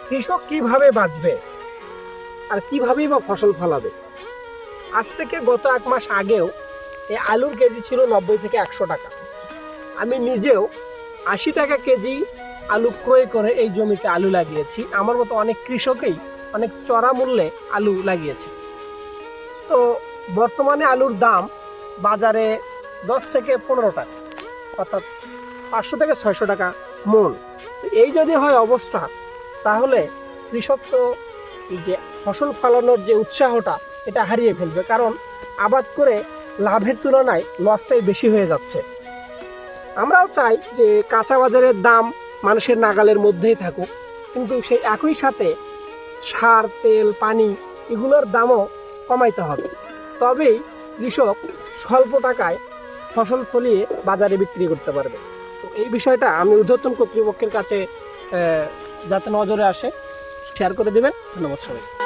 কৃষক কিভাবে বাঁচবে আর কিভাবেই বা ফসল ফলাবে? আজ থেকে গত 1 মাস আগেও এই আলুর কেজি ছিল 90 থেকে 100 টাকা। আমি নিজেও 80 টাকা কেজি আলু ক্রয় করে এই জমিতে আলু লাগিয়েছি। আমার মতো অনেক কৃষকই অনেক চড়া মূল্যে আলু লাগিয়েছে। তো বর্তমানে আলুর দাম বাজারে 10 থেকে 15 টাকা, অর্থাৎ 500 থেকে 600 টাকা মন। এই যদি হয় অবস্থা, তাহলে কৃষক তো এই যে ফসল ফলানোর যে উৎসাহটা এটা হারিয়ে ফেলবে, কারণ আবাদ করে লাভের তুলনায় লসটাই বেশি হয়ে যাচ্ছে। আমরাও চাই যে কাঁচা বাজারের দাম মানুষের নাগালের মধ্যেই থাকুক, কিন্তু সেই একই সাথে সার, তেল, পানি এগুলোর দামও কমাইতে হবে। তবেই কৃষক স্বল্প টাকায় ফসল ফলিয়ে বাজারে বিক্রি করতে পারবে। তো এই বিষয়টা আমি ঊর্ধ্বতন কর্তৃপক্ষের কাছে যাতে নজরে আসে শেয়ার করে দেবেন। ধন্যবাদ সবাই।